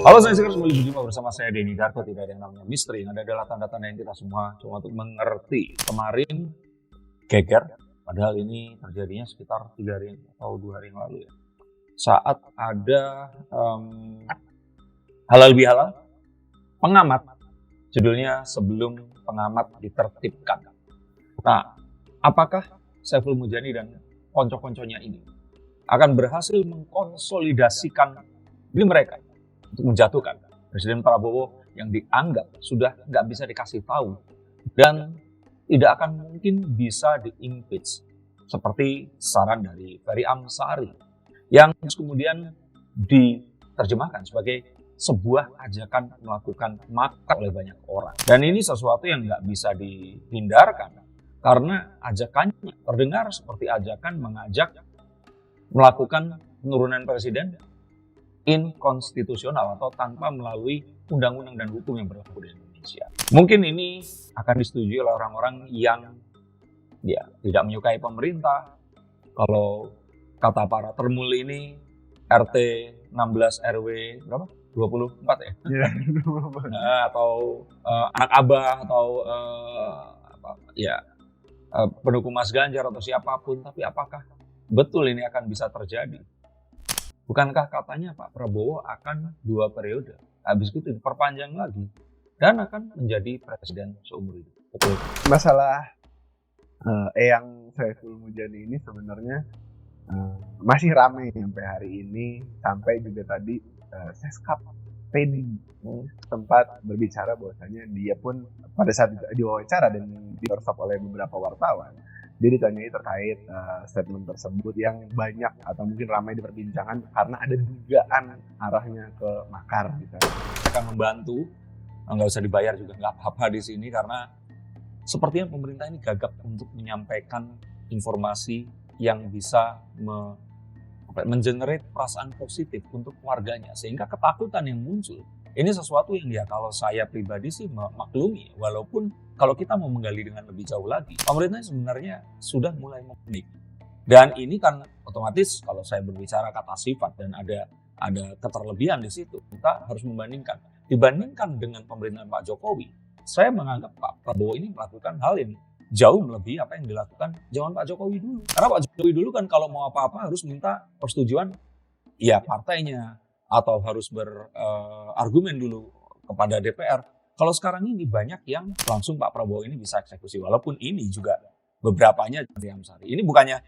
Halo, saya Sekar, kembali berjumpa bersama saya Denny Darko. Tidak ada yang namanya misteri, yang ada adalah tanda-tanda yang kita semua coba untuk mengerti. Kemarin geger, padahal ini terjadinya sekitar 3 hari atau 2 hari yang lalu ya. Saat ada halal bihalal, pengamat, judulnya sebelum pengamat ditertibkan. Nah, apakah Saiful Mujani dan konco-konconya ini akan berhasil mengkonsolidasikan diri mereka untuk menjatuhkan Presiden Prabowo yang dianggap sudah nggak bisa dikasih tahu dan tidak akan mungkin bisa di-impeach seperti saran dari Ferry Amsari yang kemudian diterjemahkan sebagai sebuah ajakan melakukan makar oleh banyak orang. Dan ini sesuatu yang nggak bisa dihindarkan karena ajakannya terdengar seperti ajakan mengajak melakukan penurunan presiden inkonstitusional atau tanpa melalui undang-undang dan hukum yang berlaku di Indonesia. Mungkin ini akan disetujui oleh orang-orang yang tidak menyukai pemerintah. Kalau kata para termul ini RT 16 RW berapa? 24 ya? Iya, Atau anak abah atau pendukung Mas Ganjar atau siapapun. Tapi apakah betul ini akan bisa terjadi? Bukankah katanya Pak Prabowo akan 2 periode, habis itu diperpanjang lagi dan akan menjadi presiden seumur hidup? Betul. masalah Eyang Saiful Mujani ini sebenarnya masih ramai sampai hari ini, sampai juga tadi Seskap Teddy sempat berbicara bahwasanya dia pun pada saat diwawancara dan di-workshop oleh beberapa wartawan, dia ditanyai terkait statement tersebut yang banyak atau mungkin ramai diperbincangkan karena ada dugaan arahnya ke makar gitu. Akan membantu, nggak usah dibayar juga nggak apa-apa di sini karena sepertinya pemerintah ini gagap untuk menyampaikan informasi yang bisa mengenerate perasaan positif untuk warganya, sehingga ketakutan yang muncul ini sesuatu yang kalau saya pribadi sih maklumi, walaupun kalau kita mau menggali dengan lebih jauh lagi, pemerintah sebenarnya sudah mulai membaik. Dan ini kan otomatis kalau saya berbicara kata sifat dan ada keterlebihan di situ, kita harus dibandingkan dengan pemerintahan Pak Jokowi. Saya menganggap Pak Prabowo ini melakukan hal yang jauh melebihi apa yang dilakukan zaman Pak Jokowi dulu. Karena Pak Jokowi dulu kan kalau mau apa-apa harus minta persetujuan partainya, atau harus berargumen dulu kepada DPR. Kalau sekarang ini banyak yang langsung Pak Prabowo ini bisa eksekusi, walaupun ini juga beberapanya dari Amsari. Ini bukannya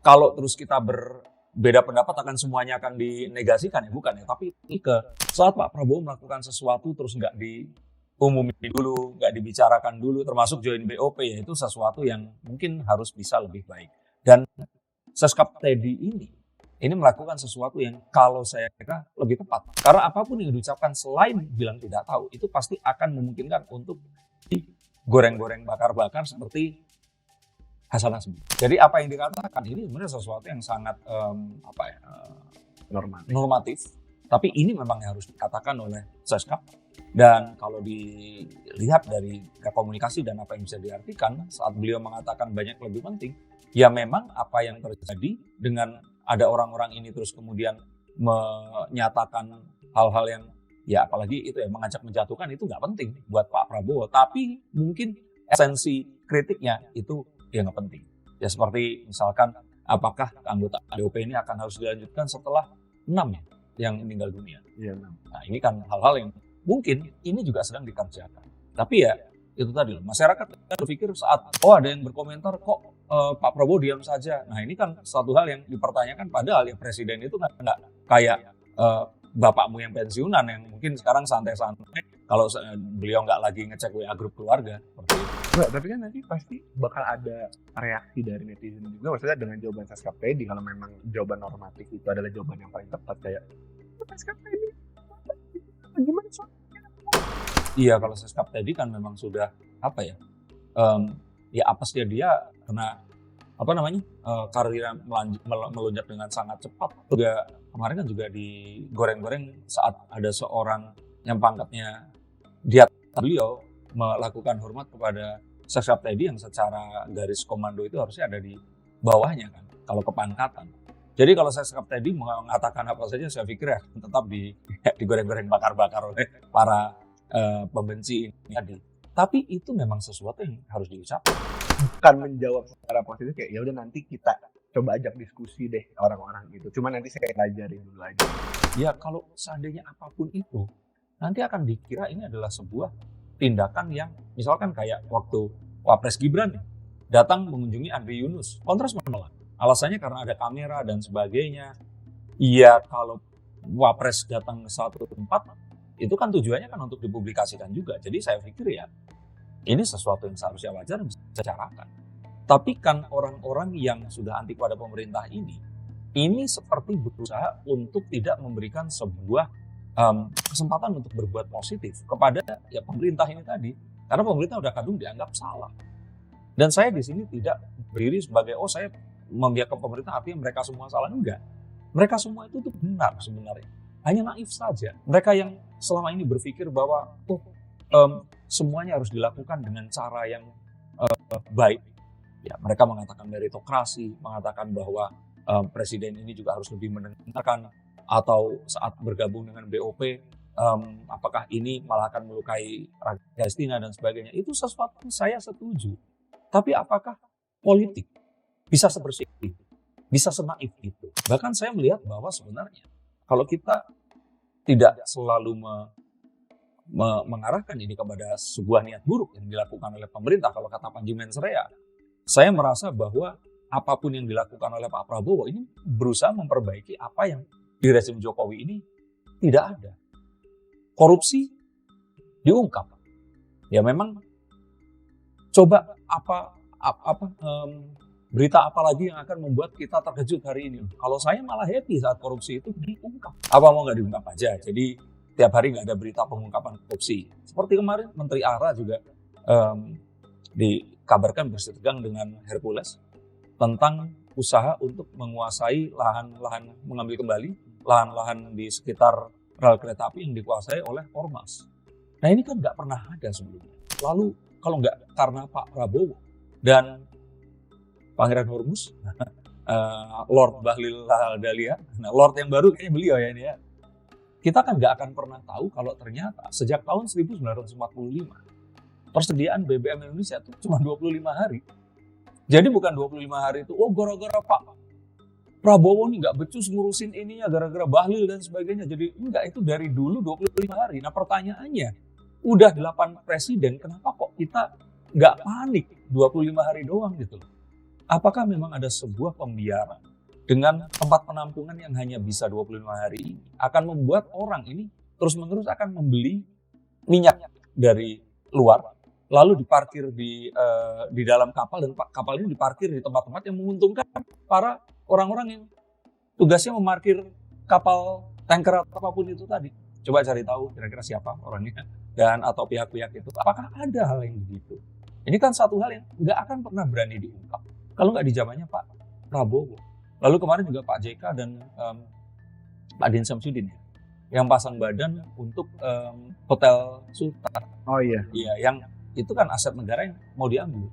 kalau terus kita berbeda pendapat akan semuanya akan dinegasikan ya, bukan ya. Tapi ini ke saat Pak Prabowo melakukan sesuatu terus nggak diumumin dulu, nggak dibicarakan dulu, termasuk join BOP ya, itu sesuatu yang mungkin harus bisa lebih baik. Dan Seskap Teddy ini melakukan sesuatu yang kalau saya kira lebih tepat. Karena apapun yang diucapkan selain bilang tidak tahu, itu pasti akan memungkinkan untuk digoreng-goreng bakar-bakar seperti Hasan Nasbi. Jadi apa yang dikatakan ini sebenarnya sesuatu yang sangat normatif. Tapi ini memang harus dikatakan oleh Seskap. Dan kalau dilihat dari komunikasi dan apa yang bisa diartikan saat beliau mengatakan banyak lebih penting, ya memang apa yang terjadi dengan ada orang-orang ini terus kemudian menyatakan hal-hal yang apalagi itu mengajak menjatuhkan, itu nggak penting buat Pak Prabowo. Tapi mungkin esensi kritiknya itu nggak penting. Ya seperti misalkan apakah anggota BOP ini akan harus dilanjutkan setelah 6 yang meninggal dunia. Iya. Nah ini kan hal-hal yang mungkin ini juga sedang dikerjakan. Tapi itu tadi masyarakat berpikir saat ada yang berkomentar kok Pak Prabowo diam saja. Nah ini kan suatu hal yang dipertanyakan, padahal ya presiden itu nggak kayak bapakmu yang pensiunan yang mungkin sekarang santai-santai kalau beliau nggak lagi ngecek WA grup keluarga seperti itu. Nah, tapi kan nanti pasti bakal ada reaksi dari netizen juga, maksudnya dengan jawaban Seskap Teddy. Kalau memang jawaban normatif itu adalah jawaban yang paling tepat, kayak Seskap Teddy gimana soalnya? Iya, kalau Seskap Teddy kan memang sudah apesnya dia karena karirnya melonjak dengan sangat cepat. Juga kemarin kan juga digoreng-goreng saat ada seorang yang pangkatnya di atas beliau melakukan hormat kepada Seskap Teddy yang secara garis komando itu harusnya ada di bawahnya kan kalau kepangkatan. Jadi kalau saya sekap tadi mengatakan apa saja, saya pikir ya tetap digoreng-goreng bakar-bakar oleh para pembenci ini tadi. Tapi itu memang sesuatu yang harus diucapkan. Bukan menjawab secara positif kayak ya udah nanti kita coba ajak diskusi deh orang-orang itu. Cuma nanti saya ajarin dulu aja. Ya kalau seandainya apapun itu, nanti akan dikira ini adalah sebuah tindakan yang misalkan kayak waktu Wapres Gibran nih, datang mengunjungi Andri Yunus, kontras menolak. Alasannya karena ada kamera dan sebagainya. Iya, kalau Wapres datang ke satu tempat, itu kan tujuannya kan untuk dipublikasikan juga. Jadi saya pikir ya, ini sesuatu yang seharusnya wajar bisa dibicarakan. Tapi kan orang-orang yang sudah anti pada pemerintah ini seperti berusaha untuk tidak memberikan sebuah kesempatan untuk berbuat positif kepada ya pemerintah ini tadi. Karena pemerintah udah kadung dianggap salah. Dan saya di sini tidak berdiri sebagai, oh saya membiarkan pemerintah artinya mereka semua salah. Enggak. Mereka semua itu tuh benar sebenarnya. Hanya naif saja. Mereka yang selama ini berpikir bahwa semuanya harus dilakukan dengan cara yang baik. Ya, mereka mengatakan meritokrasi, mengatakan bahwa presiden ini juga harus lebih mendengarkan, atau saat bergabung dengan BOP, apakah ini malah akan melukai rakyat Palestina dan sebagainya. Itu sesuatu yang saya setuju. Tapi apakah politik bisa sebersih itu? Bisa senaif itu? Bahkan saya melihat bahwa sebenarnya kalau kita tidak selalu mengarahkan ini kepada sebuah niat buruk yang dilakukan oleh pemerintah, kalau kata Panji Mensreya, saya merasa bahwa apapun yang dilakukan oleh Pak Prabowo ini berusaha memperbaiki apa yang di rezim Jokowi ini tidak ada. Korupsi diungkap. Ya memang coba berita apa lagi yang akan membuat kita terkejut hari ini? Kalau saya malah happy saat korupsi itu diungkap. Apa mau nggak diungkap aja? Jadi tiap hari nggak ada berita pengungkapan korupsi. Seperti kemarin Menteri ARA juga dikabarkan bersitegang dengan Hercules tentang usaha untuk menguasai lahan-lahan, mengambil kembali lahan-lahan di sekitar rel kereta api yang dikuasai oleh Ormas. Nah ini kan nggak pernah ada sebelumnya. Lalu kalau nggak karena Pak Prabowo dan Pangeran Hormuz, Lord Bahlil Lahadalia, nah Lord yang baru kayaknya beliau ya ini ya. Kita kan nggak akan pernah tahu kalau ternyata sejak tahun 1945 persediaan BBM Indonesia itu cuma 25 hari. Jadi bukan 25 hari itu, oh gara-gara Pak Prabowo nih nggak becus ngurusin ininya, gara-gara Bahlil dan sebagainya. Jadi enggak, itu dari dulu 25 hari. Nah pertanyaannya, udah 8 presiden, kenapa kok kita nggak panik 25 hari doang gitu loh. Apakah memang ada sebuah pembiaran dengan tempat penampungan yang hanya bisa 25 hari ini akan membuat orang ini terus-menerus akan membeli minyak dari luar, lalu diparkir di dalam kapal, dan kapal ini diparkir di tempat-tempat yang menguntungkan para orang-orang yang tugasnya memarkir kapal tanker atau apapun itu tadi. Coba cari tahu kira-kira siapa orangnya dan atau pihak-pihak itu. Apakah ada hal yang begitu? Ini kan satu hal yang nggak akan pernah berani diungkap kalau nggak di zamannya Pak Prabowo. Lalu kemarin juga Pak JK dan Pak Din Samsudin yang pasang badan untuk Hotel Sultan. Oh iya. Iya, yang itu kan aset negara yang mau diambil.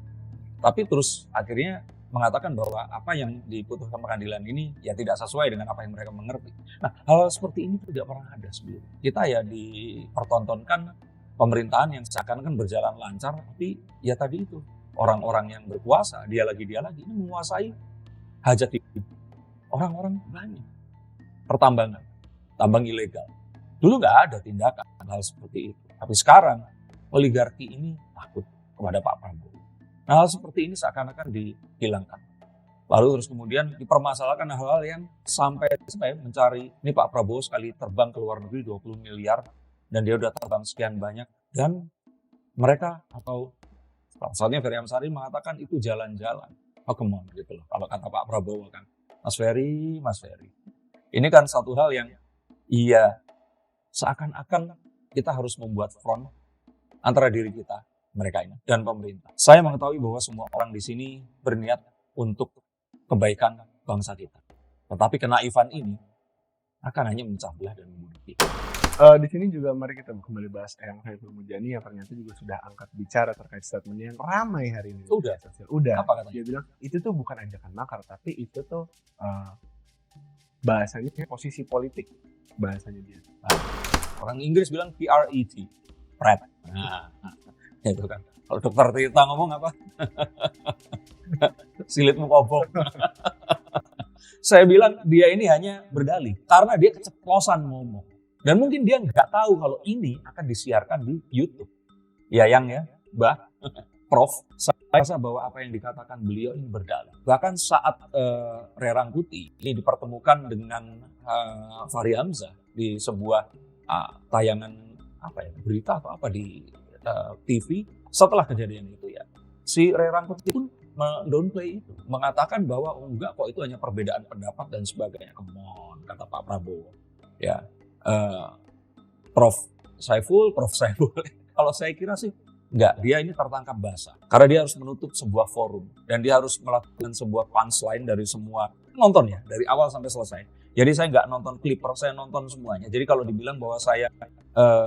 Tapi terus akhirnya mengatakan bahwa apa yang diputuskan pengadilan ini ya tidak sesuai dengan apa yang mereka mengerti. Nah, hal seperti ini tidak pernah ada sebelumnya. Kita ya dipertontonkan pemerintahan yang seakan-akan berjalan lancar, tapi ya tadi itu orang-orang yang berkuasa, dia lagi ini menguasai hajat hidup orang-orang banyak. Pertambangan, tambang ilegal. Dulu nggak ada tindakan hal seperti itu. Tapi sekarang oligarki ini takut kepada Pak Prabowo. Nah, hal seperti ini seakan-akan dihilangkan. Lalu terus kemudian dipermasalahkan hal-hal yang sampai mencari, ini Pak Prabowo sekali terbang ke luar negeri 20 miliar dan dia udah terbang sekian banyak, dan mereka atau misalnya Ferry Amsari mengatakan itu jalan-jalan. Oh come on gitu loh, kalau kata Pak Prabowo kan. Mas Ferry. Ini kan satu hal yang iya seakan-akan kita harus membuat front antara diri kita, mereka ini, dan pemerintah. Saya mengetahui bahwa semua orang di sini berniat untuk kebaikan bangsa kita. Tetapi kenaifan ini akan hanya memecah belah dan membunuh kita. Di sini juga mari kita kembali bahas Eyang Saiful Mujani yang ternyata juga sudah angkat bicara terkait statementnya yang ramai hari ini. Udah. Udah. Apa katanya? Dia bilang itu tuh bukan ajakan makar, tapi itu tuh bahasanya posisi politik, bahasanya dia. Orang Inggris bilang PRET, pret. Nah, itu kan. Kalau dokter Tirta ngomong apa? Silitmu kobong. Saya bilang dia ini hanya berdalih karena dia keceplosan ngomong. Dan mungkin dia nggak tahu kalau ini akan disiarkan di YouTube. Ya Yang ya, Mbak, Prof, saya rasa bahwa apa yang dikatakan beliau ini berdalih. Bahkan saat Rerangkuti ini dipertemukan dengan Fahri Hamzah di sebuah tayangan berita atau apa di TV, setelah kejadian itu ya, si Rerangkuti pun mendownplay itu, mengatakan bahwa enggak kok, itu hanya perbedaan pendapat dan sebagainya. Come on, kata Pak Prabowo. Ya, Prof Saiful. Kalau saya kira sih enggak, dia ini tertangkap basah. Karena dia harus menutup sebuah forum dan dia harus melakukan sebuah punchline dari semua nonton ya, dari awal sampai selesai. Jadi saya nggak nonton clipper, saya nonton semuanya. Jadi kalau dibilang bahwa saya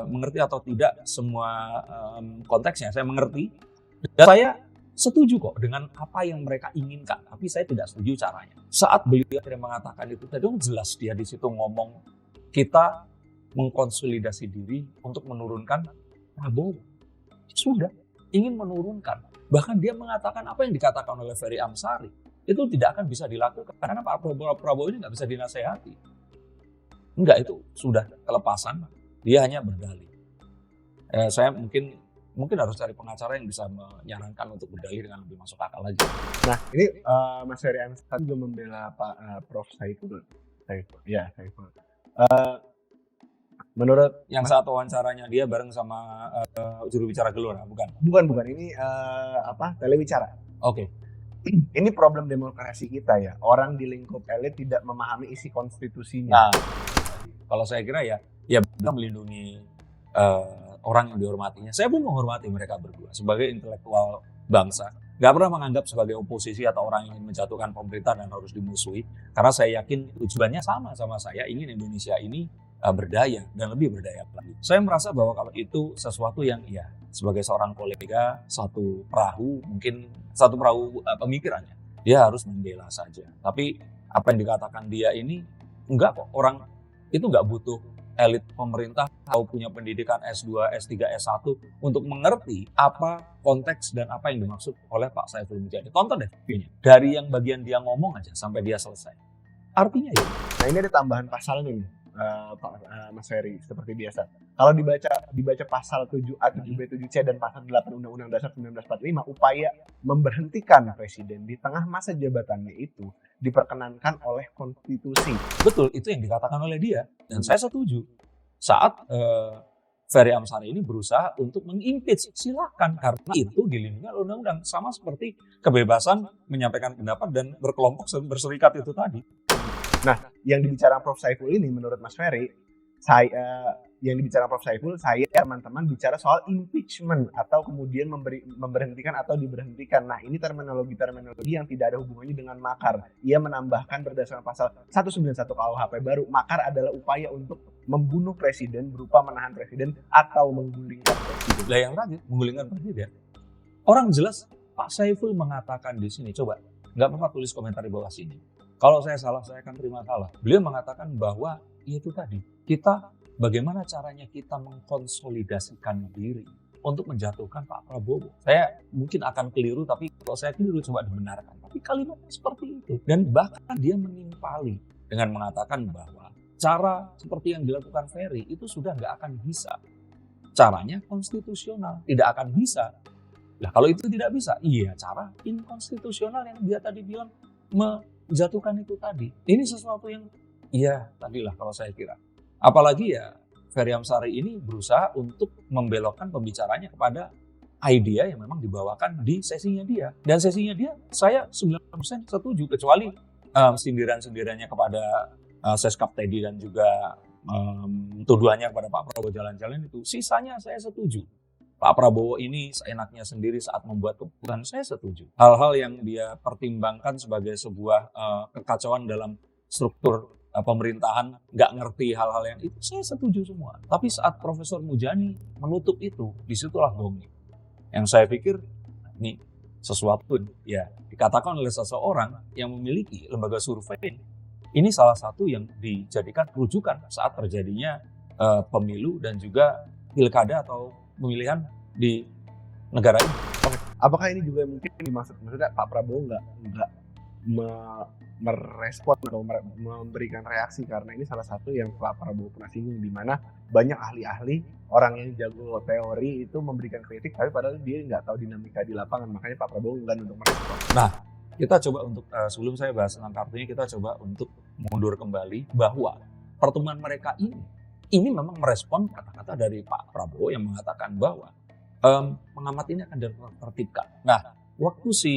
mengerti atau tidak semua konteksnya, saya mengerti. Dan saya setuju kok dengan apa yang mereka inginkan, tapi saya tidak setuju caranya. Saat beliau tidak mengatakan itu, tadi jelas dia di situ ngomong kita mengkonsolidasi diri untuk menurunkan Prabowo. Sudah, ingin menurunkan. Bahkan dia mengatakan apa yang dikatakan oleh Ferry Amsari itu tidak akan bisa dilakukan karena Pak Prabowo ini nggak bisa dinasehati. Enggak, itu sudah kelepasan. Dia hanya berdalih. Saya mungkin harus cari pengacara yang bisa menyarankan untuk berdalih dengan lebih masuk akal aja. Nah, ini Mas Ferry Amsari juga membela Pak Prof Saiful. Ya, Saiful. Menurut yang saat wawancaranya dia bareng sama juru bicara Gelora, bukan? Bukan. Ini telewicara. Oke. Ini problem demokrasi kita ya. Orang di lingkup elit tidak memahami isi konstitusinya. Nah, kalau saya kira ya kita melindungi orang yang dihormatinya. Saya pun menghormati mereka berdua sebagai intelektual bangsa. Gak pernah menganggap sebagai oposisi atau orang yang ingin menjatuhkan pemerintah dan harus dimusuhi. Karena saya yakin tujuannya sama saya, ingin Indonesia ini berdaya dan lebih berdaya lagi. Saya merasa bahwa kalau itu sesuatu yang ya sebagai seorang kolega, satu perahu pemikirannya, dia harus membela saja. Tapi apa yang dikatakan dia ini enggak kok, orang itu enggak butuh elit pemerintah atau punya pendidikan S2, S3, S1 untuk mengerti apa konteks dan apa yang dimaksud oleh Pak Saiful Mujani. Tonton deh videonya. Dari yang bagian dia ngomong aja sampai dia selesai. Artinya ya. Nah, ini ada tambahan pasalnya nih, Mas Ferry, seperti biasa. Kalau dibaca pasal 7A, 7B, 7C dan pasal 8 Undang-Undang Dasar 1945, upaya memberhentikan presiden di tengah masa jabatannya itu diperkenankan oleh konstitusi. Betul, itu yang dikatakan oleh dia. Dan saya setuju. Saat Ferry Amsari ini berusaha untuk mengimpeach, silakan. Karena itu dilindungi oleh undang-undang. Sama seperti kebebasan menyampaikan pendapat dan berkelompok berserikat itu tadi. Nah, yang dibicarakan Prof Saiful ini menurut Mas Ferry, saya teman-teman bicara soal impeachment atau kemudian memberhentikan atau diberhentikan. Nah, ini terminologi yang tidak ada hubungannya dengan makar. Ia menambahkan berdasarkan pasal 191 KUHP baru, makar adalah upaya untuk membunuh presiden berupa menahan presiden atau menggulingkan presiden. Lah yang terakhir, menggulingkan presiden. Orang jelas Pak Saiful mengatakan di sini, coba nggak apa-apa tulis komentar di bawah sini. Kalau saya salah, saya akan terima salah. Beliau mengatakan bahwa itu tadi, bagaimana caranya kita mengkonsolidasikan diri untuk menjatuhkan Pak Prabowo. Saya mungkin akan keliru, tapi kalau saya keliru coba dibenarkan. Tapi kalimatnya seperti itu. Dan bahkan dia menimpali dengan mengatakan bahwa cara seperti yang dilakukan Ferry itu sudah nggak akan bisa. Caranya konstitusional, tidak akan bisa. Nah kalau itu tidak bisa, iya cara inkonstitusional yang dia tadi bilang menjatuhkan itu tadi. Ini sesuatu yang, iya tadilah kalau saya kira. Apalagi ya Ferry Amsari ini berusaha untuk membelokkan pembicaranya kepada idea yang memang dibawakan di sesinya dia. Dan sesinya dia, saya 90% setuju, kecuali sindiran-sindirannya kepada Seskap Teddy dan juga tuduhannya kepada Pak Prabowo jalan-jalan itu. Sisanya saya setuju. Pak Prabowo ini seenaknya sendiri saat membuat keputusan, saya setuju. Hal-hal yang dia pertimbangkan sebagai sebuah kekacauan dalam struktur pemerintahan, nggak ngerti hal-hal yang itu, saya setuju semua. Tapi saat Profesor Mujani menutup itu, disitulah gongnya. Yang saya pikir, ini sesuatu ya dikatakan oleh seseorang yang memiliki lembaga survei ini salah satu yang dijadikan rujukan saat terjadinya pemilu dan juga pilkada atau pemilihan di negara ini. Apakah ini juga mungkin maksudnya Pak Prabowo nggak merespon atau memberikan reaksi, karena ini salah satu yang Pak Prabowo pernah singgung, di mana banyak ahli-ahli orang yang jago teori itu memberikan kritik, tapi padahal dia nggak tahu dinamika di lapangan, makanya Pak Prabowo enggan untuk merespon. Nah, kita coba untuk sebelum saya bahas tentang Kartini, kita coba untuk mundur kembali bahwa pertemuan mereka ini memang merespon kata-kata dari Pak Prabowo yang mengatakan bahwa pengamat ini akan ditertibkan. Nah, waktu si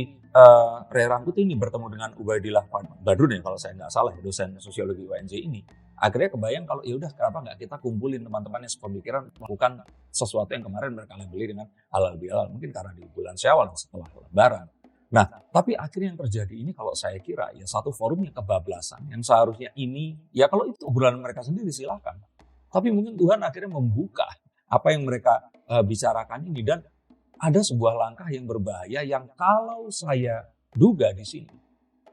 Ray Rangkuti ini bertemu dengan Ubaidillah Badrun, kalau saya nggak salah, dosen sosiologi UNJ ini, akhirnya kebayang kalau ya udah kenapa nggak kita kumpulin teman-teman yang sepemikiran melakukan sesuatu yang kemarin mereka labeli dengan halal bihalal, mungkin karena di bulan Syawal setelah Lebaran. Nah, tapi akhirnya yang terjadi ini kalau saya kira ya satu forumnya kebablasan yang seharusnya ini, ya kalau itu obrolan mereka sendiri silakan. Tapi mungkin Tuhan akhirnya membuka apa yang mereka bicarakan ini, dan ada sebuah langkah yang berbahaya yang kalau saya duga di sini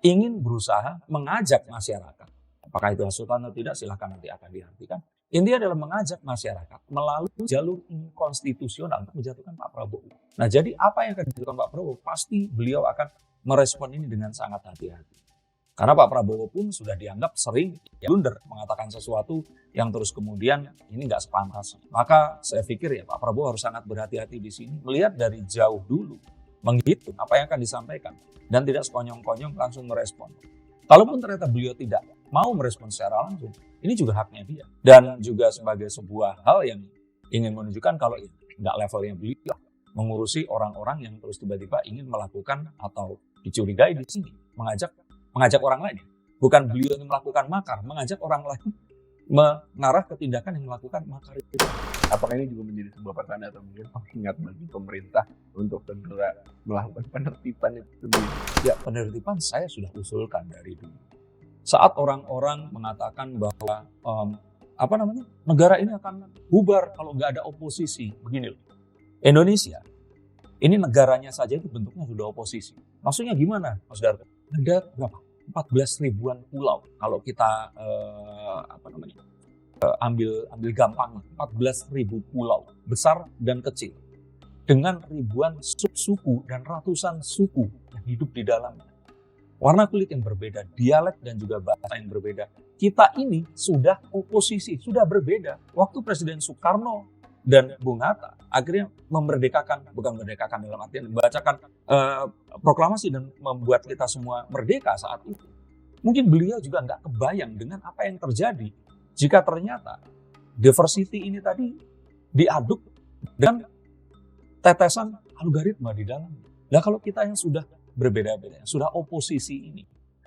ingin berusaha mengajak masyarakat. Apakah itu hasutan atau tidak silahkan nanti akan diartikan. Intinya adalah mengajak masyarakat melalui jalur inkonstitusional untuk menjatuhkan Pak Prabowo. Nah, jadi apa yang akan dilakukan Pak Prabowo? Pasti beliau akan merespon ini dengan sangat hati-hati. Karena Pak Prabowo pun sudah dianggap sering blunder, mengatakan sesuatu yang terus kemudian ini nggak sepantasnya. Maka saya pikir ya Pak Prabowo harus sangat berhati-hati di sini, melihat dari jauh dulu, menghitung apa yang akan disampaikan, dan tidak sekonyong-konyong langsung merespon. Kalaupun ternyata beliau tidak mau merespon secara langsung, ini juga haknya dia. Dan juga sebagai sebuah hal yang ingin menunjukkan kalau nggak levelnya beliau mengurusi orang-orang yang terus tiba-tiba ingin melakukan atau dicurigai di sini, mengajak orang lain. Bukan beliau yang melakukan makar, mengajak orang lain mengarah ke tindakan yang melakukan makar itu. Apakah ini juga menjadi sebuah pertanda atau mungkin pengingat bagi pemerintah untuk segera melakukan penertiban itu sendiri? Ya, penertiban saya sudah usulkan dari dulu. Saat orang-orang mengatakan bahwa negara ini akan bubar kalau nggak ada oposisi, begini loh. Indonesia ini negaranya saja itu bentuknya sudah oposisi. Maksudnya gimana, Mas Darto? Ada berapa? 14 ribuan pulau. Kalau kita ambil gampang, 14 ribu pulau besar dan kecil dengan ribuan suku dan ratusan suku yang hidup di dalamnya. Warna kulit yang berbeda, dialek dan juga bahasa yang berbeda. Kita ini sudah oposisi, sudah berbeda. Waktu Presiden Soekarno dan Bung Hatta akhirnya bukan merdekakan dalam artian membacakan proklamasi dan membuat kita semua merdeka saat itu. Mungkin beliau juga nggak kebayang dengan apa yang terjadi jika ternyata diversity ini tadi diaduk dengan tetesan algoritma di dalamnya. Nah, kalau kita yang sudah berbeda-beda, yang sudah oposisi ini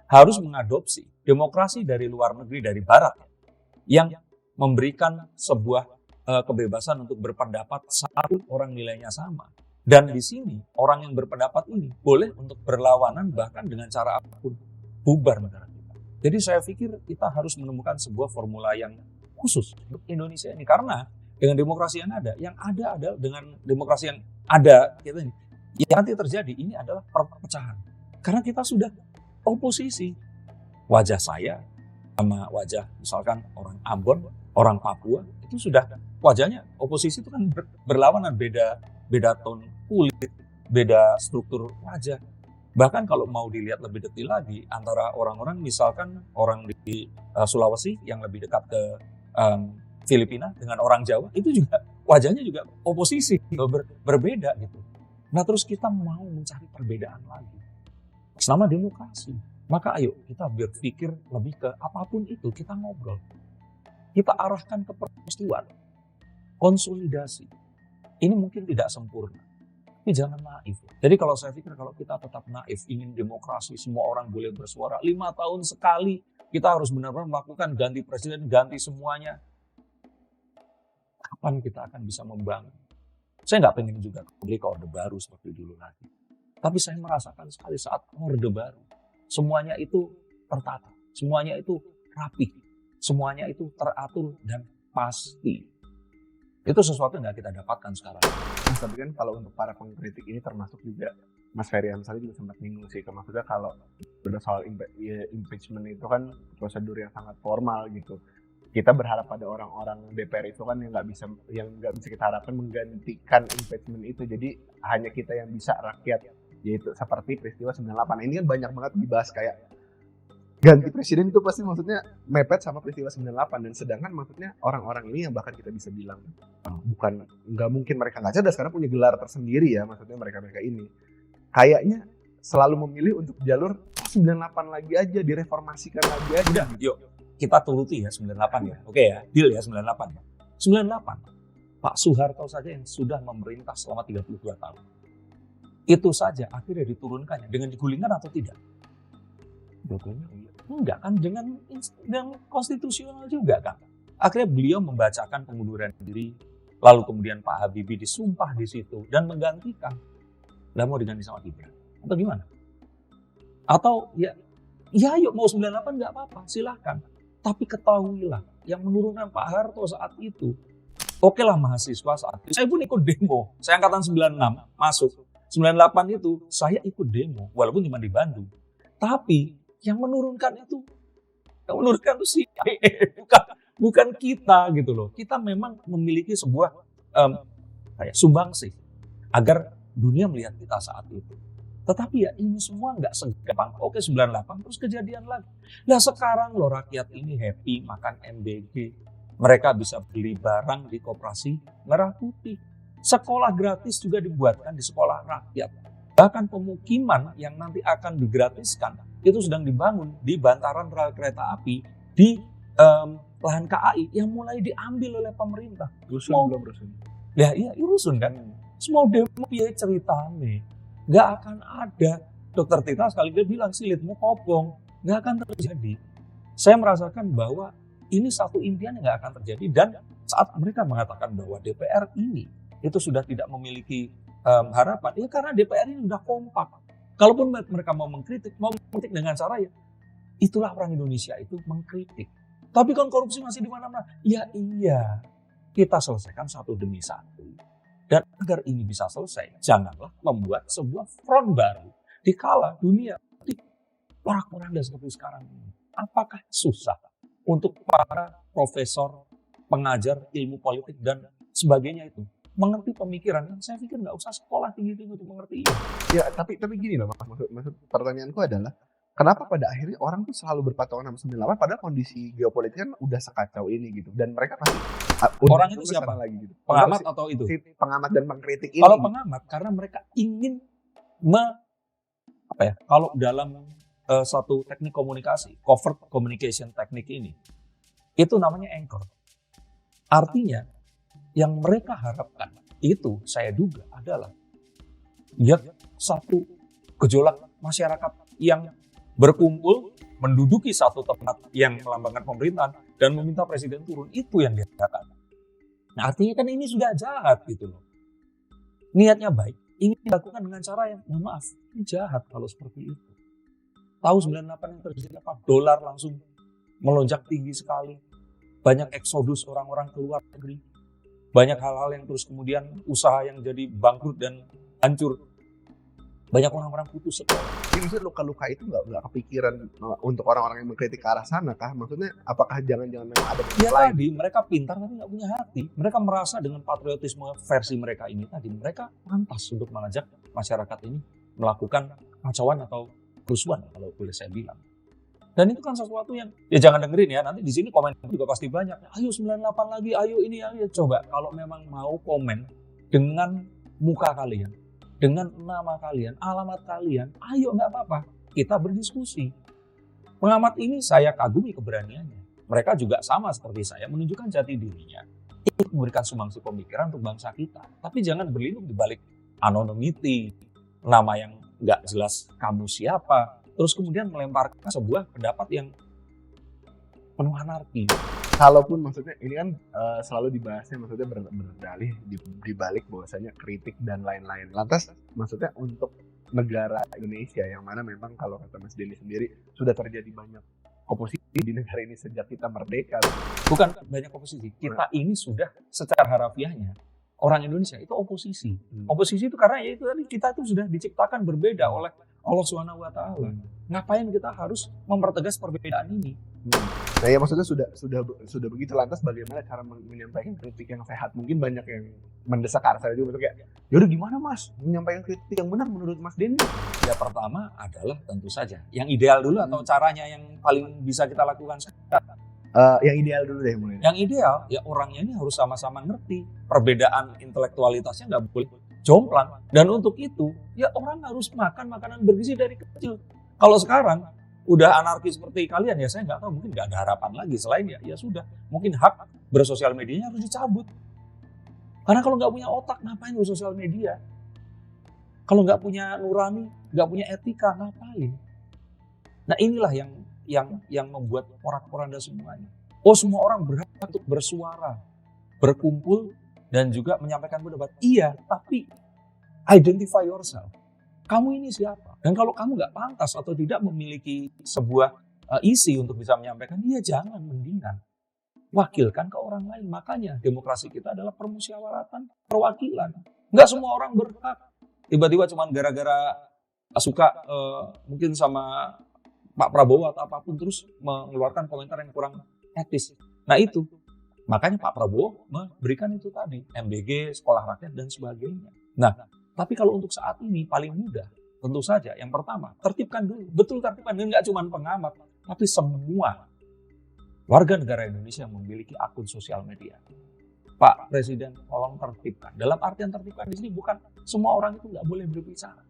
harus mengadopsi demokrasi dari luar negeri, dari barat, yang memberikan sebuah kebebasan untuk berpendapat satu orang nilainya sama. Dan di sini orang yang berpendapat ini boleh untuk berlawanan bahkan dengan cara apapun, bubar negara kita. Jadi saya pikir kita harus menemukan sebuah formula yang khusus untuk Indonesia ini, karena dengan demokrasi yang ada adalah dengan demokrasi yang ada kita ini, yang nanti terjadi ini adalah perpecahan. Karena kita sudah oposisi. Wajah saya sama wajah misalkan orang Ambon, orang Papua, itu sudah wajahnya oposisi itu kan berlawanan, beda tone kulit, beda struktur wajah. Bahkan kalau mau dilihat lebih detail lagi, antara orang-orang misalkan orang di Sulawesi yang lebih dekat ke Filipina dengan orang Jawa, itu juga wajahnya juga oposisi, berbeda gitu. Nah, terus kita mau mencari perbedaan lagi selama demokrasi. Maka ayo kita berpikir lebih ke apapun itu, kita ngobrol. Kita arahkan ke persatuan, konsolidasi. Ini mungkin tidak sempurna, tapi jangan naif. Jadi kalau saya pikir kalau kita tetap naif, ingin demokrasi, semua orang boleh bersuara, 5 tahun sekali kita harus benar-benar melakukan ganti presiden, ganti semuanya. Kapan kita akan bisa membangun? Saya nggak pengen juga kembali ke orde baru seperti dulu lagi. Tapi saya merasakan sekali saat orde baru, semuanya itu tertata, semuanya itu rapi, semuanya itu teratur dan pasti. Itu sesuatu yang nggak kita dapatkan sekarang. Tapi kan kalau untuk para pengkritik ini termasuk juga Mas Ferry Amsari juga sempat nyinggung sih, maksudnya kalau udah soal impeachment itu kan prosedur yang sangat formal gitu. Kita berharap pada orang-orang DPR itu kan yang nggak bisa kita harapkan menggantikan impeachment itu. Jadi hanya kita yang bisa, rakyat, yaitu seperti peristiwa 98. Ini kan banyak banget dibahas kayak ganti presiden itu pasti maksudnya mepet sama peristiwa 98, dan sedangkan maksudnya orang-orang ini yang bahkan kita bisa bilang nggak mungkin mereka nggak cerdas karena punya gelar tersendiri ya, maksudnya mereka ini kayaknya selalu memilih untuk jalur 98 lagi aja, direformasikan lagi aja. Udah, yuk kita turuti ya 98 ya. Oke ya, deal ya 98 ya. 98 Pak Soeharto saja yang sudah memerintah selama 32 tahun. Itu saja akhirnya diturunkannya dengan digulingkan atau tidak? Enggak kan, dengan konstitusional juga kan. Akhirnya beliau membacakan pengunduran diri, lalu kemudian Pak Habibie disumpah di situ dan menggantikan. Lah mau diganti sama Gibran atau gimana? Atau ya yuk mau 98 nggak apa-apa, silahkan. Tapi ketahuilah yang menurunkan Pak Harto saat itu. Oke lah mahasiswa saat itu. Saya pun ikut demo. Saya angkatan 96 masuk. 98 itu saya ikut demo walaupun cuma di Bandung. Tapi yang menurunkan itu sih bukan kita gitu loh. Kita memang memiliki sebuah sumbangsih agar dunia melihat kita saat itu. Tetapi ya ini semua nggak segampang oke 98 terus kejadian lagi. Nah sekarang loh rakyat ini happy makan MBG. Mereka bisa beli barang di Koperasi Merah Putih. Sekolah gratis juga dibuatkan di sekolah rakyat. Bahkan pemukiman yang nanti akan digratiskan itu sedang dibangun di bantaran rel kereta api di lahan KAI yang mulai diambil oleh pemerintah. Rusun belum rusun. Ya iya rusun kan. Semua demo piye ceritane. Nggak akan ada. Dokter Tita sekali dia bilang silitmu kobong. Nggak akan terjadi. Saya merasakan bahwa ini satu impian yang nggak akan terjadi. Dan saat mereka mengatakan bahwa DPR ini itu sudah tidak memiliki harapan. Ya karena DPR ini udah kompak. Kalaupun mereka mau mengkritik dengan cara ya itulah orang Indonesia itu mengkritik. Tapi kan korupsi masih di mana-mana. Ya iya, kita selesaikan satu demi satu. Dan agar ini bisa selesai, janganlah membuat sebuah front baru. Dikala dunia porak-poranda seperti sekarang ini. Apakah susah untuk para profesor, pengajar ilmu politik dan sebagainya itu mengerti pemikiran? Saya pikir nggak usah sekolah tinggi-tinggi untuk mengerti ini. Ya tapi gini loh, maksud pertanyaanku adalah kenapa pada akhirnya orang tuh selalu berpatokan sama 98 padahal kondisi geopolitik kan udah sekacau ini gitu, dan mereka pasti orang itu siapa? Lagi, gitu. Pengamat atau itu? Si pengamat dan pengkritik ini. Kalau pengamat karena mereka ingin kalau dalam satu teknik komunikasi, covert communication teknik ini, itu namanya anchor. Artinya yang mereka harapkan itu saya duga adalah ya satu gejolak masyarakat yang berkumpul menduduki satu tempat yang melambangkan pemerintahan dan meminta presiden turun, itu yang diharapkan. Nah artinya kan ini sudah jahat gitu loh. Niatnya baik, ingin dilakukan dengan cara yang maaf, ini jahat kalau seperti itu. Tahu 98 yang terjadi apa? Dolar langsung melonjak tinggi sekali. Banyak eksodus orang-orang keluar negeri. Banyak hal-hal yang terus kemudian usaha yang jadi bangkrut dan hancur. Banyak orang-orang putus sekolah. Jadi maksudnya luka-luka itu nggak kepikiran untuk orang-orang yang mengkritik ke arah sana kah? Maksudnya apakah jangan-jangan memang ada ya lain? Tadi mereka pintar tapi nggak punya hati. Mereka merasa dengan patriotisme versi mereka ini tadi, mereka pantas untuk mengajak masyarakat ini melakukan kacauan atau kerusuhan kalau boleh saya bilang. Dan itu kan sesuatu yang ya jangan dengerin ya, nanti di sini komen juga pasti banyak. Ayo 98 lagi, ayo ini, ayo coba. Kalau memang mau komen dengan muka kalian, dengan nama kalian, alamat kalian, ayo nggak apa-apa, kita berdiskusi. Pengamat ini saya kagumi keberaniannya. Mereka juga sama seperti saya menunjukkan jati dirinya. Ikut memberikan sumbangsi pemikiran untuk bangsa kita. Tapi jangan berlindung di balik anonymity, nama yang nggak jelas kamu siapa, terus kemudian melemparkan sebuah pendapat yang penuh anarki. Kalaupun maksudnya ini kan selalu dibahasnya maksudnya berdalih di balik bahwasanya kritik dan lain-lain. Lantas maksudnya untuk negara Indonesia yang mana memang kalau kata Mas Denny sendiri sudah terjadi banyak oposisi di negara ini sejak kita merdeka. Bukan banyak oposisi, kita ini sudah secara harafiahnya orang Indonesia itu oposisi. Oposisi itu karena ya itu tadi kita itu sudah diciptakan berbeda oleh Allah Subhanahu wa taala. Ngapain kita harus mempertegas perbedaan ini? Nah, ya maksudnya sudah begitu, lantas bagaimana cara menyampaikan kritik yang sehat? Mungkin banyak yang mendesak ke arah saya juga, kayak, yaudah gimana Mas menyampaikan kritik yang benar menurut Mas Denny? Ya pertama adalah tentu saja yang ideal dulu atau caranya yang paling bisa kita lakukan. Yang ideal dulu deh mulai. Yang ideal ya orangnya ini harus sama-sama ngerti perbedaan intelektualitasnya, nggak boleh jomplang. Dan untuk itu ya orang harus makan makanan bergizi dari kecil. Kalau sekarang udah anarkis seperti kalian ya saya nggak tahu, mungkin nggak ada harapan lagi selain ya sudah mungkin hak bersosial medianya harus dicabut. Karena kalau nggak punya otak ngapain bersosial media? Kalau nggak punya nurani, nggak punya etika ngapain? Nah inilah yang membuat porak-poranda semuanya. Oh semua orang berhak untuk bersuara, berkumpul dan juga menyampaikan pendapat. Iya, tapi identify yourself. Kamu ini siapa? Dan kalau kamu nggak pantas atau tidak memiliki sebuah isi untuk bisa menyampaikan, ya jangan, mendingan wakilkan ke orang lain. Makanya demokrasi kita adalah permusyawaratan, perwakilan. Nggak semua orang berhak. Tiba-tiba cuma gara-gara suka mungkin sama Pak Prabowo atau apapun terus mengeluarkan komentar yang kurang etis. Nah itu, makanya Pak Prabowo memberikan itu tadi, MBG, sekolah rakyat dan sebagainya. Nah, tapi kalau untuk saat ini paling mudah, tentu saja yang pertama, tertibkan dulu. Betul tertibkan, dan nggak cuma pengamat, tapi semua warga negara Indonesia yang memiliki akun sosial media. Pak Presiden, tolong tertibkan. Dalam artian tertibkan di sini bukan semua orang itu nggak boleh berbicara.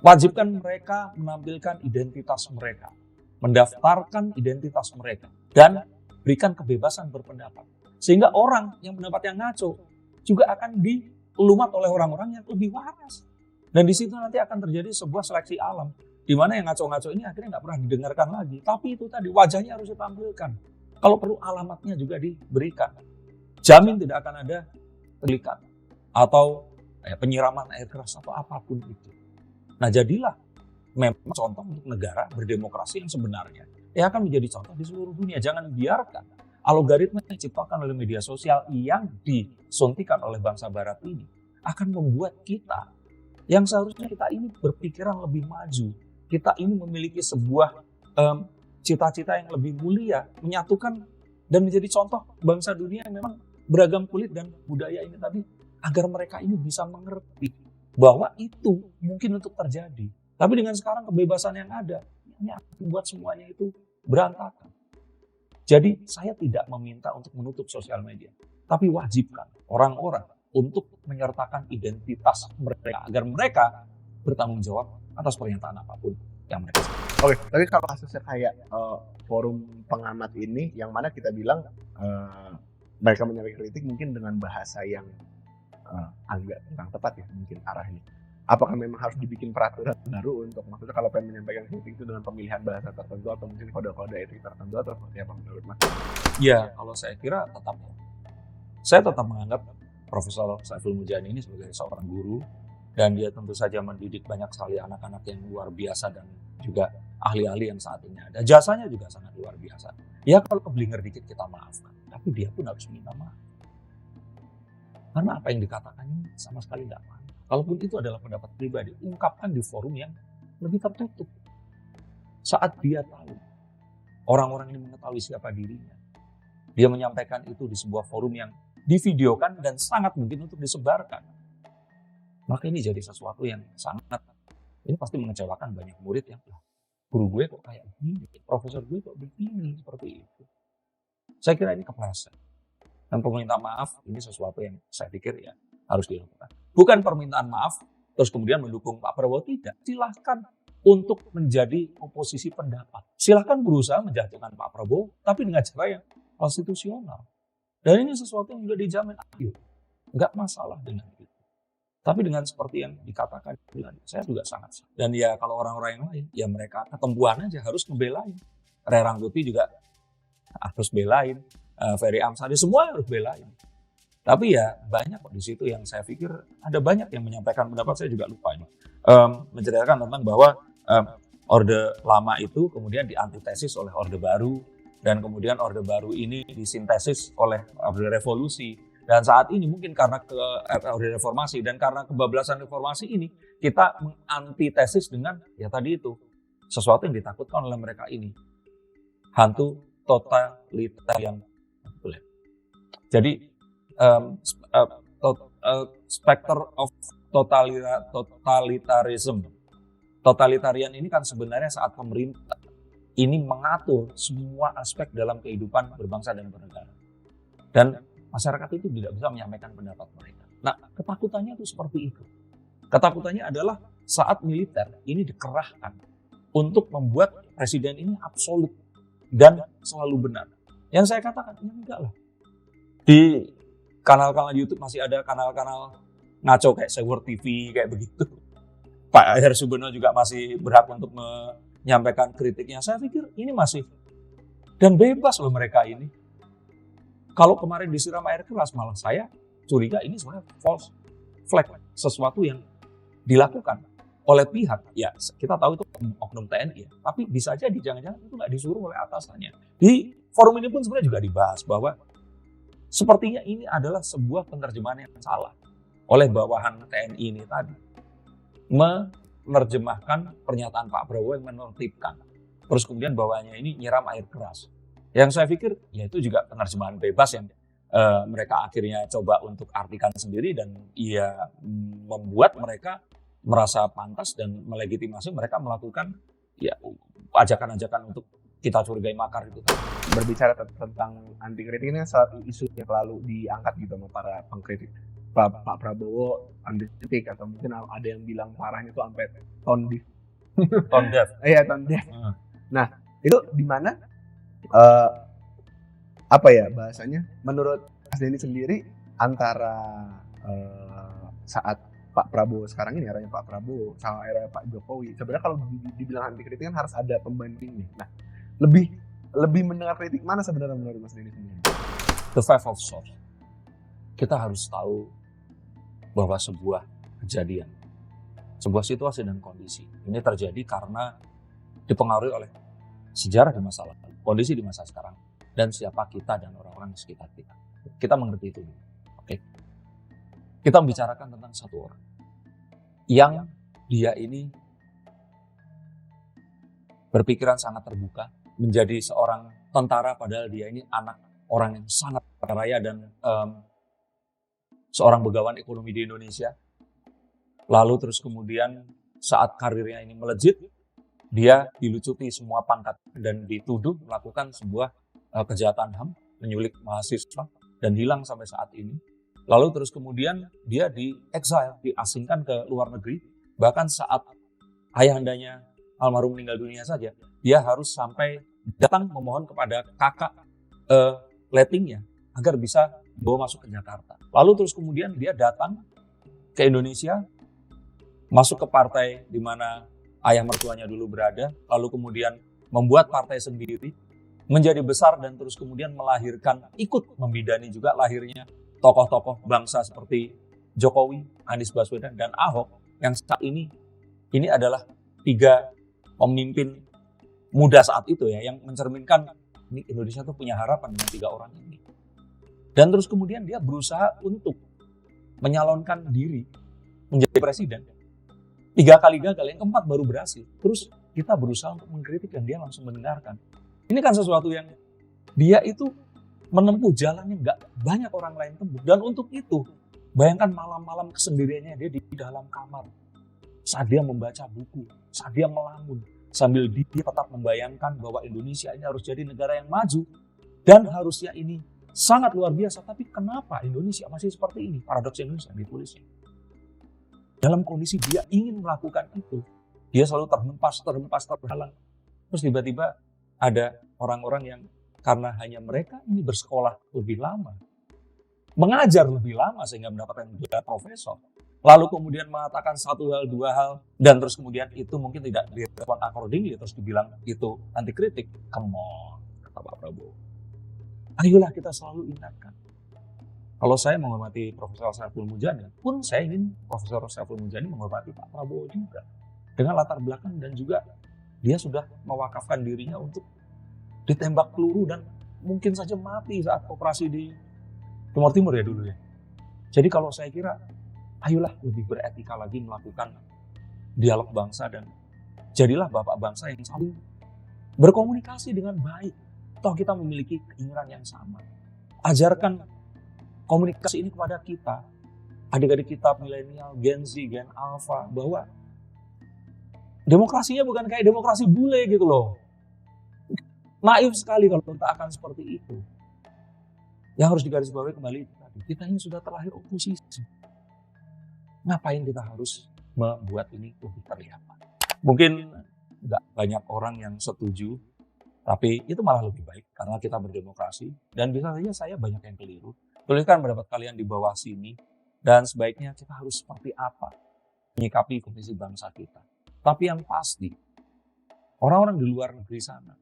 Wajibkan mereka menampilkan identitas mereka, mendaftarkan identitas mereka, dan berikan kebebasan berpendapat. Sehingga orang yang pendapatnya ngaco juga akan dilumat oleh orang-orang yang lebih waras. Dan di situ nanti akan terjadi sebuah seleksi alam, di mana yang ngaco-ngaco ini akhirnya nggak pernah didengarkan lagi. Tapi itu tadi wajahnya harus ditampilkan. Kalau perlu alamatnya juga diberikan. Jamin tidak akan ada pelikat atau penyiraman air keras atau apapun itu. Nah jadilah memang contoh untuk negara berdemokrasi yang sebenarnya akan menjadi contoh di seluruh dunia. Jangan biarkan algoritma yang diciptakan oleh media sosial yang disuntikan oleh bangsa barat ini akan membuat kita yang seharusnya kita ini berpikiran lebih maju. Kita ini memiliki sebuah cita-cita yang lebih mulia, menyatukan dan menjadi contoh bangsa dunia yang memang beragam kulit dan budaya ini tadi, agar mereka ini bisa mengerti bahwa itu mungkin untuk terjadi. Tapi dengan sekarang kebebasan yang ada, ini akan membuat semuanya itu berantakan. Jadi saya tidak meminta untuk menutup sosial media, tapi wajibkan orang-orang untuk menyertakan identitas mereka, agar mereka bertanggung jawab atas pernyataan apapun yang mereka sampaikan. Oke, tapi kalau kasusnya kayak forum pengamat ini, yang mana kita bilang mereka menyampaikan kritik mungkin dengan bahasa yang agak kurang tepat ya mungkin arahnya. Apakah memang harus dibikin peraturan baru untuk, maksudnya kalau pengen menyampaikan kritik itu dengan pemilihan bahasa tertentu atau mungkin kode-kode etik tertentu atau seperti apa menurut Mas? Ya, kalau saya kira saya tetap menganggap Profesor Saiful Mujani ini sebagai seorang guru, dan dia tentu saja mendidik banyak sekali anak-anak yang luar biasa dan juga ahli-ahli yang saat ini ada. Jasanya juga sangat luar biasa. Ya kalau keblinger dikit kita maafkan, tapi dia pun harus minta maaf. Karena apa yang dikatakan ini sama sekali tidak paham. Kalaupun itu adalah pendapat pribadi, ungkapkan di forum yang lebih tertutup. Saat dia tahu, orang-orang ini mengetahui siapa dirinya, dia menyampaikan itu di sebuah forum yang divideokan dan sangat mungkin untuk disebarkan. Maka ini jadi sesuatu yang sangat, ini pasti mengecewakan banyak murid yang, guru gue kok kayak gini, profesor gue kok begini, seperti itu. Saya kira ini kepleset. Dan permintaan maaf ini sesuatu yang saya pikir ya harus dilakukan. Bukan permintaan maaf terus kemudian mendukung Pak Prabowo, tidak. Silahkan untuk menjadi oposisi pendapat. Silahkan berusaha menjatuhkan Pak Prabowo, tapi dengan cara yang konstitusional. Dan ini sesuatu yang sudah dijamin adil. Enggak masalah dengan itu. Tapi dengan seperti yang dikatakan, saya juga sangat. Dan ya kalau orang-orang yang lain, ya mereka ketempuhan aja harus ngebelain. Ray Rangkuti juga harus belain. Ferry Amsari, semua harus belain. Tapi ya banyak kok di situ yang saya pikir ada banyak yang menyampaikan pendapat, saya juga lupa ini. Menceritakan tentang bahwa Orde Lama itu kemudian diantitesis oleh Orde Baru, dan kemudian Orde Baru ini disintesis oleh Orde Revolusi. Dan saat ini mungkin karena Orde Reformasi dan karena kebablasan reformasi ini, kita mengantitesis dengan ya tadi itu, sesuatu yang ditakutkan oleh mereka ini. Hantu totalitarian. Jadi specter of totalitarism. Totalitarian ini kan sebenarnya saat pemerintah ini mengatur semua aspek dalam kehidupan berbangsa dan bernegara. Dan masyarakat itu tidak bisa menyampaikan pendapat mereka. Nah, ketakutannya itu seperti itu. Ketakutannya adalah saat militer ini dikerahkan untuk membuat presiden ini absolut dan selalu benar. Yang saya katakan, ya enggak lah. Di kanal-kanal YouTube masih ada kanal-kanal ngaco kayak Sewor TV, kayak begitu. Pak Hersubeno juga masih berhak untuk menyampaikan kritiknya. Saya pikir ini masih, dan bebas loh mereka ini. Kalau kemarin disiram air keras, malah saya curiga ini sebenarnya false flag, sesuatu yang dilakukan oleh pihak, ya kita tahu itu oknum TNI, ya, tapi bisa jadi jangan-jangan itu nggak disuruh oleh atasannya. Di forum ini pun sebenarnya juga dibahas bahwa sepertinya ini adalah sebuah penerjemahan yang salah oleh bawahan TNI ini tadi. Menerjemahkan pernyataan Pak Prabowo yang menertibkan. Terus kemudian bawahannya ini nyiram air keras. Yang saya pikir ya itu juga penerjemahan bebas yang mereka akhirnya coba untuk artikan sendiri dan ia membuat mereka merasa pantas dan melegitimasi mereka melakukan ya ajakan-ajakan untuk kita curigai makar itu. Berbicara tentang anti kritik ini satu isu yang selalu diangkat gitu sama para pengkritik. Pak Prabowo anti kritik atau mungkin ada yang bilang parahnya itu sampai tone deaf. Iya, tone deaf. Nah, itu di mana apa ya bahasanya? Menurut Mas Denny sendiri antara saat Pak Prabowo sekarang ini, eranya Pak Prabowo sama era Pak Jokowi, sebenarnya kalau dibilang anti kritik kan harus ada pembandingnya. Nah, lebih mendengar kritik mana sebenarnya menurut Mas Denny sendiri? The five of swords. Kita harus tahu bahwa sebuah kejadian, sebuah situasi dan kondisi ini terjadi karena dipengaruhi oleh sejarah di masa lalu, kondisi di masa sekarang, dan siapa kita dan orang-orang di sekitar kita. Kita mengerti itu. Oke. Kita membicarakan tentang satu orang yang dia ini berpikiran sangat terbuka, menjadi seorang tentara padahal dia ini anak orang yang sangat kaya dan seorang begawan ekonomi di Indonesia. Lalu terus kemudian saat karirnya ini melejit, dia dilucuti semua pangkat dan dituduh melakukan sebuah kejahatan HAM, menyulik mahasiswa dan hilang sampai saat ini. Lalu terus kemudian dia di-exile, diasingkan ke luar negeri. Bahkan saat ayahandanya almarhum meninggal dunia saja, dia harus sampai datang memohon kepada kakak lettingnya agar bisa bawa masuk ke Jakarta. Lalu terus kemudian dia datang ke Indonesia, masuk ke partai di mana ayah mertuanya dulu berada, lalu kemudian membuat partai sendiri, menjadi besar dan terus kemudian melahirkan, ikut membidani juga lahirnya tokoh-tokoh bangsa seperti Jokowi, Anies Baswedan, dan Ahok yang saat ini adalah 3 pemimpin muda saat itu ya, yang mencerminkan ini Indonesia tuh punya harapan dengan 3 orang ini. Dan terus kemudian dia berusaha untuk menyalonkan diri menjadi presiden. 3 kali gagal, yang keempat baru berhasil. Terus kita berusaha untuk mengkritik dan dia langsung mendengarkan. Ini kan sesuatu yang dia itu menempuh jalan yang gak banyak orang lain tempuh. Dan untuk itu, bayangkan malam-malam kesendiriannya dia di dalam kamar. Saat dia membaca buku, saat dia melamun. Sambil dia tetap membayangkan bahwa Indonesia ini harus jadi negara yang maju. Dan harusnya ini sangat luar biasa. Tapi kenapa Indonesia masih seperti ini? Paradoks Indonesia ditulisnya. Dalam kondisi dia ingin melakukan itu, dia selalu terhalang. Terus tiba-tiba ada orang-orang yang karena hanya mereka ini bersekolah lebih lama, mengajar lebih lama sehingga mendapatkan gelar profesor. Lalu kemudian mengatakan 1 hal, 2 hal, dan terus kemudian itu mungkin tidak direspon accordingly, terus dibilang itu anti kritik. Come on, kata Pak Prabowo. Ayolah kita selalu ingatkan. Kalau saya menghormati Profesor Saiful Mujani, pun saya ingin Profesor Saiful Mujani menghormati Pak Prabowo juga. Dengan latar belakang dan juga dia sudah mewakafkan dirinya untuk ditembak peluru dan mungkin saja mati saat operasi di Timur Timur ya dulu ya. Jadi kalau saya kira, ayolah lebih beretika lagi melakukan dialog bangsa dan jadilah bapak bangsa yang saling berkomunikasi dengan baik. Toh kita memiliki keinginan yang sama. Ajarkan komunikasi ini kepada kita, adik-adik kita milenial, Gen Z, Gen Alpha, bahwa demokrasinya bukan kayak demokrasi bule gitu loh. Naif sekali kalau kita akan seperti itu. Yang harus digarisbawahi kembali tadi, kita ini sudah terlahir oposisi. Ngapain kita harus membuat ini lebih terlihat? Mungkin nggak banyak orang yang setuju, tapi itu malah lebih baik karena kita berdemokrasi. Dan bisa saja saya banyak yang keliru. Tuliskan pendapat kalian di bawah sini. Dan sebaiknya kita harus seperti apa menyikapi kondisi bangsa kita. Tapi yang pasti, orang-orang di luar negeri sana,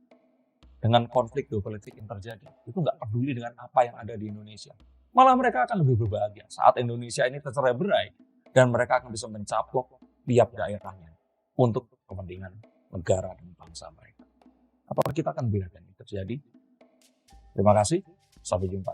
dengan konflik geopolitik yang terjadi, itu nggak peduli dengan apa yang ada di Indonesia. Malah mereka akan lebih berbahagia saat Indonesia ini tercerai-berai dan mereka akan bisa mencaplok tiap daerahnya untuk kepentingan negara dan bangsa mereka. Apakah kita akan biarkan ini terjadi? Terima kasih, sampai jumpa.